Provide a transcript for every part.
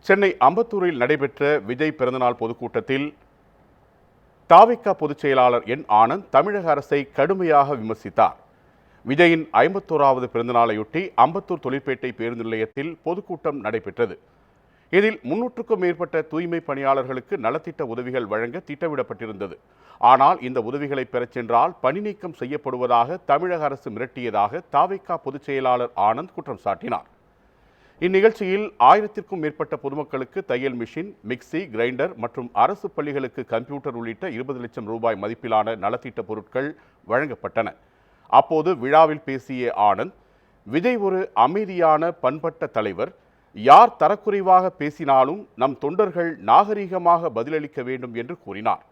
சென்னை அம்பத்தூரில் நடைபெற்ற விஜய் பிறந்தநாள் பொதுக்கூட்டத்தில் தாவிக பொதுச் செயலாளர் என் ஆனந்த் தமிழக அரசை கடுமையாக விமர்சித்தார். விஜயின் 51வது பிறந்தநாளையொட்டி அம்பத்தூர் தொழிற்பேட்டை பேருந்து நிலையத்தில் பொதுக்கூட்டம் நடைபெற்றது. இதில் 300க்கும் மேற்பட்ட தூய்மை பணியாளர்களுக்கு நலத்திட்ட உதவிகள் வழங்க திட்டமிடப்பட்டிருந்தது. ஆனால் இந்த உதவிகளை பெறச் சென்றால் பணி நீக்கம் செய்யப்படுவதாக தமிழக அரசு மிரட்டியதாக தாவிக பொதுச் செயலாளர் ஆனந்த் குற்றம் சாட்டினார். இந்நிகழ்ச்சியில் 1000க்கும் மேற்பட்ட பொதுமக்களுக்கு தையல் மிஷின், மிக்சி, கிரைண்டர் மற்றும் அரசு பள்ளிகளுக்கு கம்ப்யூட்டர் உள்ளிட்ட 20 லட்சம் ரூபாய் மதிப்பிலான நலத்திட்ட பொருட்கள் வழங்கப்பட்டன. அப்போது விழாவில் பேசிய ஆனந்த், விஜய் ஒரு அமைதியான பண்பட்ட தலைவர். யார் தரக்குறைவாக பேசினாலும் நம் தொண்டர்கள் நாகரீகமாக பதிலளிக்க வேண்டும் என்று கூறினார்.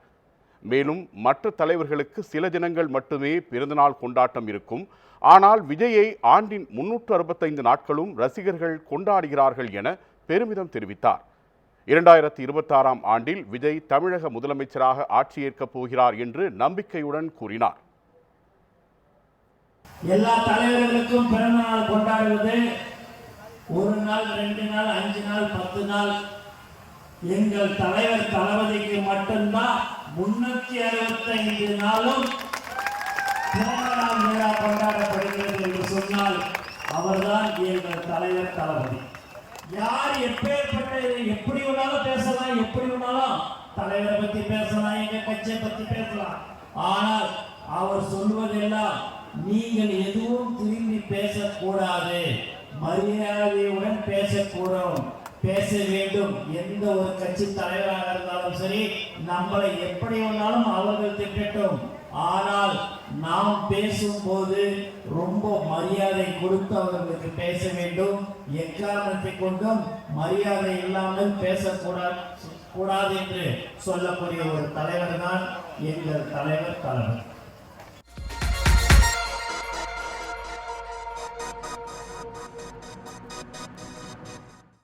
மேலும் மற்ற தலைவர்களுக்கு சில தினங்கள் மட்டுமே பிறந்தநாள் கொண்டாட்டம் இருக்கும். ஆனால் விஜயை ஆண்டின் 365 நாட்களும் ரசிகர்கள் கொண்டாடுகிறார்கள் என பெருமிதம் தெரிவித்தார். 2026ஆம் ஆண்டில் விஜய் தமிழக முதலமைச்சராக ஆட்சியேற்கப் போகிறார் என்று நம்பிக்கையுடன் கூறினார். எல்லா தலைவர்களுக்கும் பிறந்தநாள் கொண்டாடுவது ஒரு நாள், 2 நாள், 5 நாள், 10 நாள். எங்கள் தலைவர் தளபதிக்கு மட்டும்தான் 365 நாளும் பிறந்தநாள் விழா கொண்டாடப்படுகிறது என்று சொன்னால் அவர்தான் எங்கள் தலைவர் தளபதி. யார் எப்பேற்பட்ட எப்படி வேணாலும் பேசலாம், எப்படி வேணாலும் தலைவரை பத்தி பேசலாம், எங்க கட்சியை பத்தி பேசலாம். ஆனால் அவர் சொல்வதெல்லாம் நீங்கள் எதுவும் திரும்பி பேசக்கூடாது, மரியாதையுடன் பேச வேண்டும். எந்த ஒரு கட்சி தலைவராக இருந்தாலும் சரி, நம்மளை எப்படி வேணாலும் அவர்கள் திட்டட்டும். ஆனால் நாம் பேசும்போது ரொம்ப மரியாதை கொடுத்து அவர்களுக்கு பேச வேண்டும். எக்காரணத்தை கொண்டும் மரியாதை இல்லாமல் பேசக்கூடாது என்று சொல்லக்கூடிய ஒரு தலைவர் தான் எங்கள் தலைவர்.